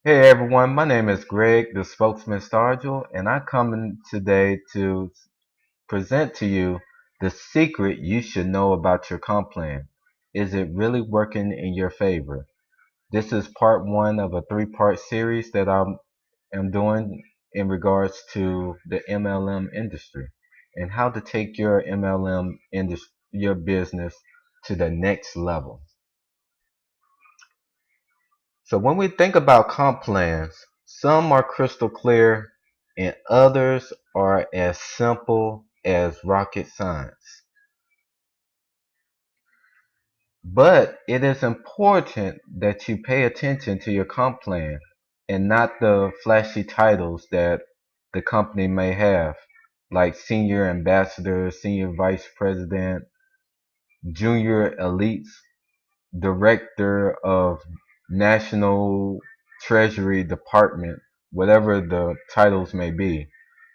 Hey everyone, my name is Greg, the spokesman Stargell, and I come in today to present to you the secret you should know about your comp plan. Is it really working in your favor? This is part one of a three-part series that am doing in regards to the MLM industry and how to take your MLM industry, your business to the next level. So when we think about comp plans, some are crystal clear and others are as simple as rocket science. But it is important that you pay attention to your comp plan and not the flashy titles that the company may have, like senior ambassador, senior vice president, junior elites, director of national treasury department, whatever the titles may be.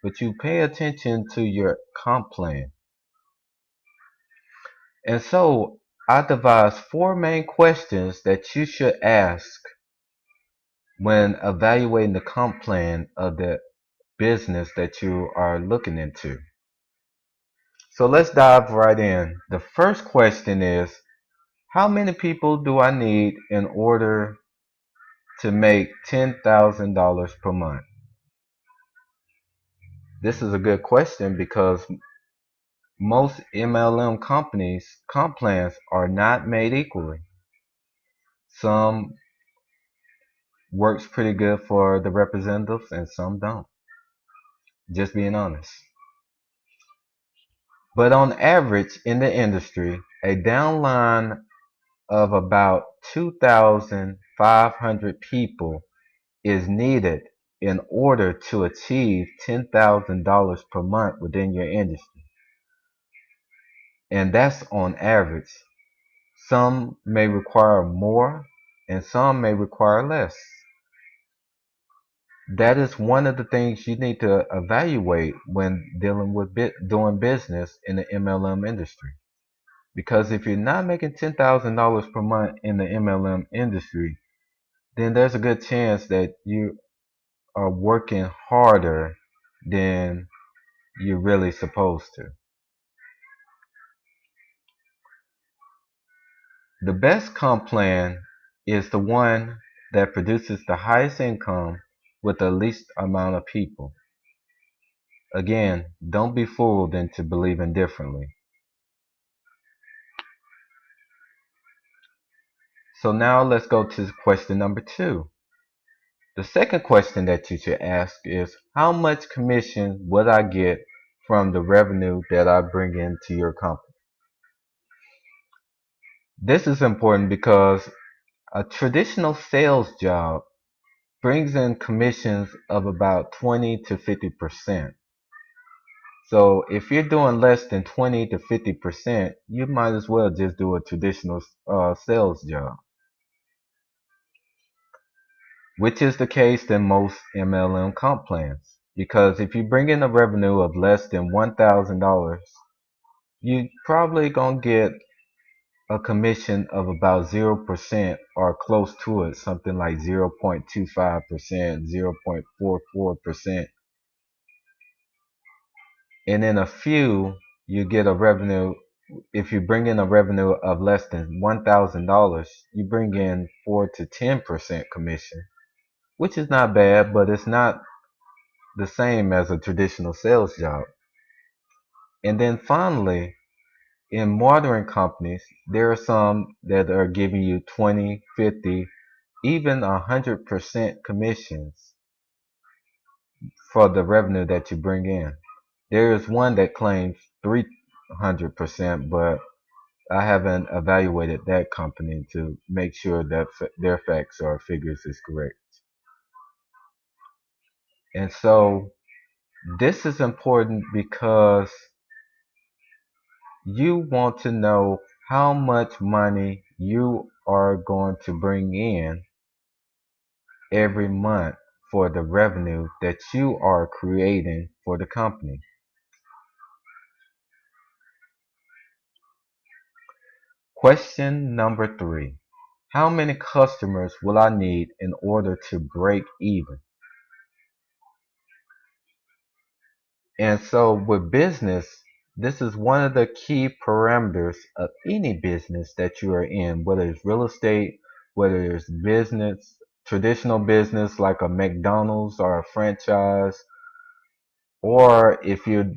But you pay attention to your comp plan. And so I devised four main questions that you should ask when evaluating the comp plan of the business that you are looking into. So let's dive right in. The first question is, how many people do I need in order to make $10,000 per month? This is a good question because most MLM companies' comp plans are not made equally. Some works pretty good for the representatives and some don't. Just being honest. But on average in the industry, a downline of about 2,500 people is needed in order to achieve $10,000 per month within your industry. And that's on average. Some may require more and some may require less. That is one of the things you need to evaluate when dealing with doing business in the MLM industry. Because if you're not making $10,000 per month in the MLM industry, then there's a good chance that you are working harder than you're really supposed to. The best comp plan is the one that produces the highest income with the least amount of people. Again, don't be fooled into believing differently. So now let's go to question number two. The second question that you should ask is, how much commission would I get from the revenue that I bring into your company? This is important because a traditional sales job brings in commissions of about 20 to 50%. So if you're doing less than 20 to 50%, you might as well just do a traditional sales job, which is the case in most MLM comp plans. Because if you bring in a revenue of less than $1,000, you probably gonna get a commission of about 0% or close to it, something like 0.25%, 0.44%. And in a few, you get a revenue. If you bring in a revenue of less than $1,000, you bring in 4 to 10% commission, which is not bad, but it's not the same as a traditional sales job. And then finally, in modern companies, there are some that are giving you 20, 50, even 100% commissions for the revenue that you bring in. There is one that claims 300%, but I haven't evaluated that company to make sure that their facts or figures is correct. And so this is important because you want to know how much money you are going to bring in every month for the revenue that you are creating for the company. Question number three. How many customers will I need in order to break even? And so with business, this is one of the key parameters of any business that you are in, whether it's real estate, whether it's business, traditional business like a McDonald's or a franchise, or if you're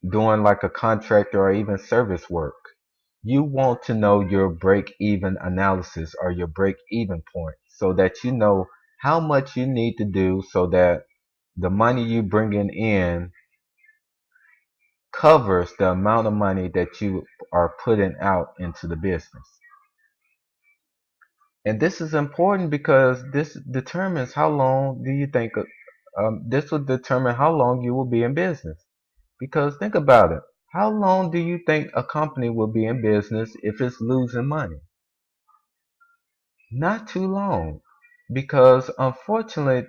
doing like a contractor or even service work. You want to know your break even analysis or your break even point so that you know how much you need to do so that the money you bringing in covers the amount of money that you are putting out into the business. And this is important because this determines how long do you think, this will determine how long you will be in business. Because think about it. How long do you think a company will be in business if it's losing money? Not too long. Because unfortunately,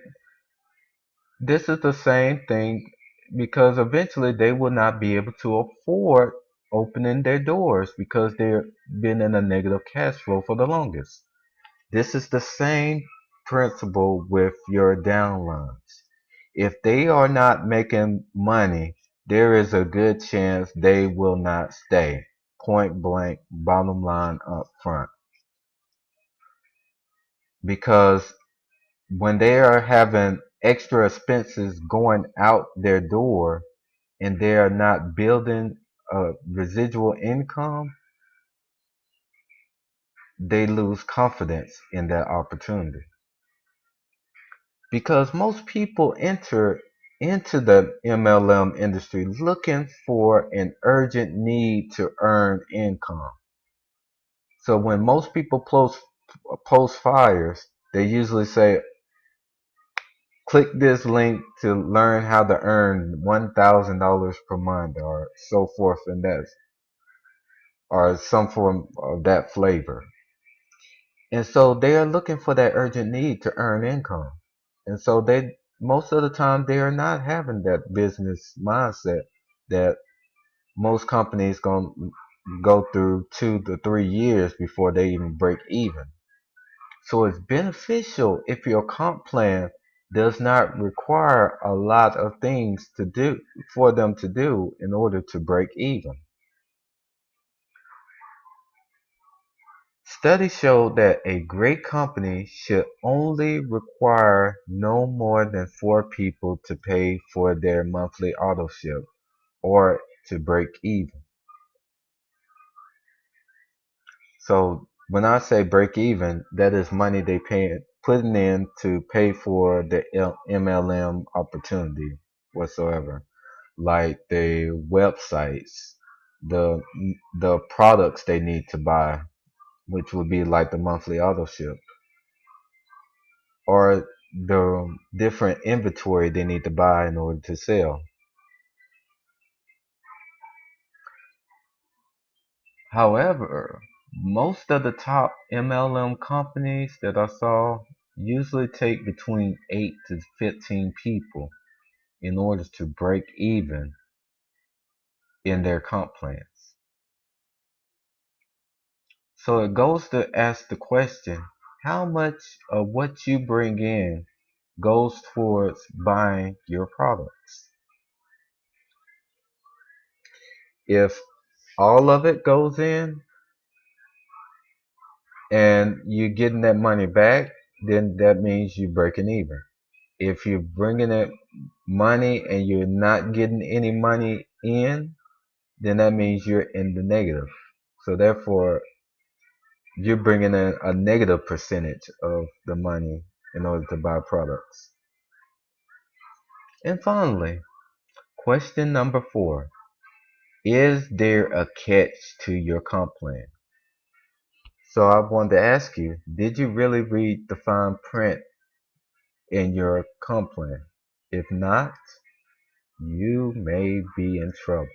this is the same thing because eventually they will not be able to afford opening their doors because they've been in a negative cash flow for the longest. This is the same principle with your downlines. If they are not making money, there is a good chance they will not stay. Point blank, bottom line up front. Because when they are having extra expenses going out their door and they are not building a residual income, they lose confidence in that opportunity. Because most people enter into the MLM industry looking for an urgent need to earn income. So when most people post fires, they usually say, click this link to learn how to earn $1,000 per month or so forth and that, or some form of that flavor. And so they are looking for that urgent need to earn income. And so they, most of the time, they are not having that business mindset that most companies going to go through 2 to 3 years before they even break even. So it's beneficial if your comp plan does not require a lot of things to do for them to do in order to break even. Studies show that a great company should only require no more than 4 people to pay for their monthly auto ship or to break even. So when I say break even, that is money they putting in to pay for the MLM opportunity whatsoever, like the websites, the the products they need to buy, which would be like the monthly auto ship, or the different inventory they need to buy in order to sell. However, most of the top MLM companies that I saw usually take between 8 to 15 people in order to break even in their comp plans. So it goes to ask the question, how much of what you bring in goes towards buying your products? If all of it goes in and you're getting that money back, then that means you're breaking even. If you're bringing in money and you're not getting any money in, then that means you're in the negative. So therefore, you're bringing in a negative percentage of the money in order to buy products. And finally, question number 4. Is there a catch to your comp plan? So I wanted to ask you, did you really read the fine print in your comp plan? If not, you may be in trouble.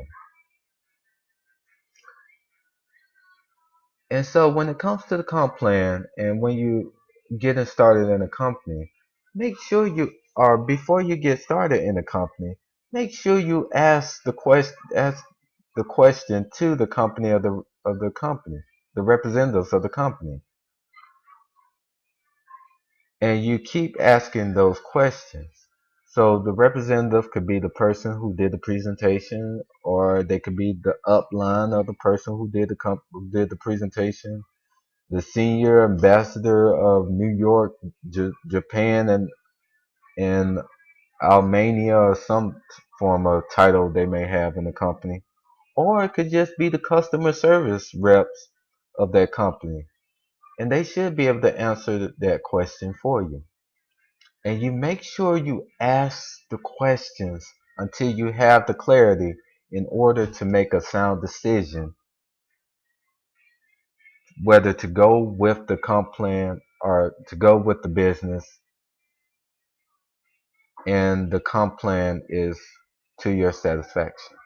And so when it comes to the comp plan and when you getting started in a company, make sure you or before you get started in a company, make sure you ask the question to the company of the company, the representatives of the company. And you keep asking those questions. So the representative could be the person who did the presentation, or they could be the upline of the person who did who did the presentation, the senior ambassador of New York, Japan, and Albania, or some form of title they may have in the company. Or it could just be the customer service reps of that company. And they should be able to answer that question for you. And you make sure you ask the questions until you have the clarity in order to make a sound decision whether to go with the comp plan or to go with the business, and the comp plan is to your satisfaction.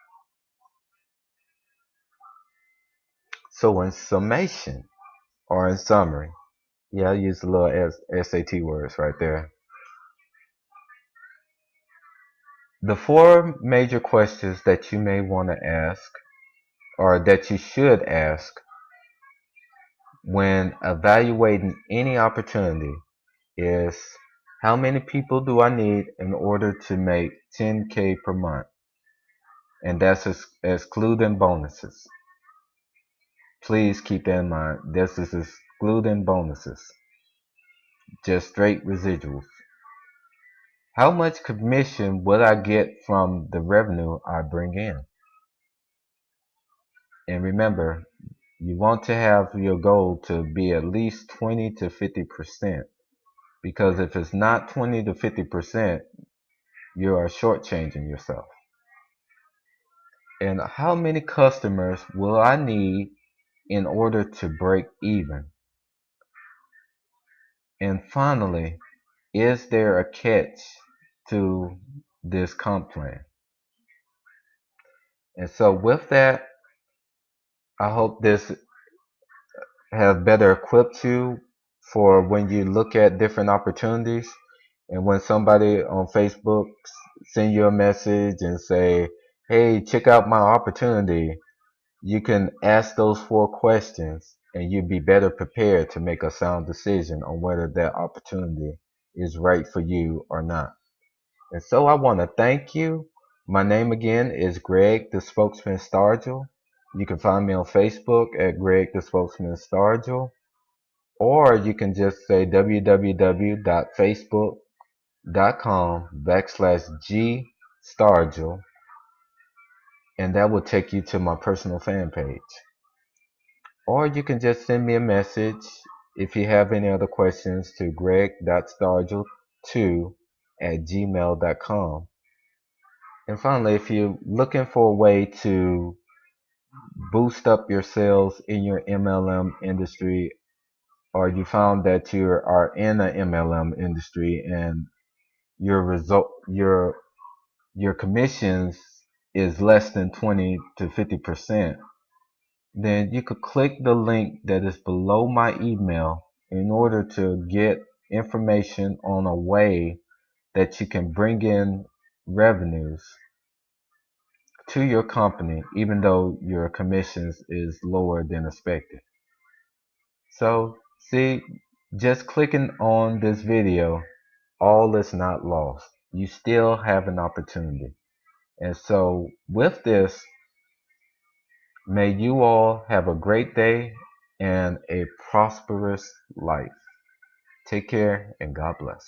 So in summation, or in summary, yeah, I use a little SAT words right there. The four major questions that you may want to ask, or that you should ask, when evaluating any opportunity is: how many people do I need in order to make 10K per month? And that's excluding bonuses. Please keep that in mind. This is excluding bonuses, just straight residuals. How much commission would I get from the revenue I bring in? And remember, you want to have your goal to be at least 20 to 50%, because if it's not 20 to 50%, you are shortchanging yourself. And how many customers will I need in order to break even? And finally, is there a catch to this comp plan? And so with that, I hope this has better equipped you for when you look at different opportunities. And when somebody on Facebook send you a message and say, hey, check out my opportunity, you can ask those four questions and you'd be better prepared to make a sound decision on whether that opportunity is right for you or not. And so I want to thank you. My name again is Greg, the Spokesman Stargell. You can find me on Facebook at Greg, the Spokesman Stargell, or you can just say www.facebook.com/G Stargell, and that will take you to my personal fan page. Or you can just send me a message if you have any other questions to greg.stargell2@gmail.com. And finally, if you're looking for a way to boost up your sales in your MLM industry, or you found that you are in an MLM industry and your commissions is less than 20 to 50%, then you could click the link that is below my email in order to get information on a way that you can bring in revenues to your company even though your commissions is lower than expected. So see, just clicking on this video, all is not lost. You still have an opportunity. And so with this, may you all have a great day and a prosperous life. Take care and God bless.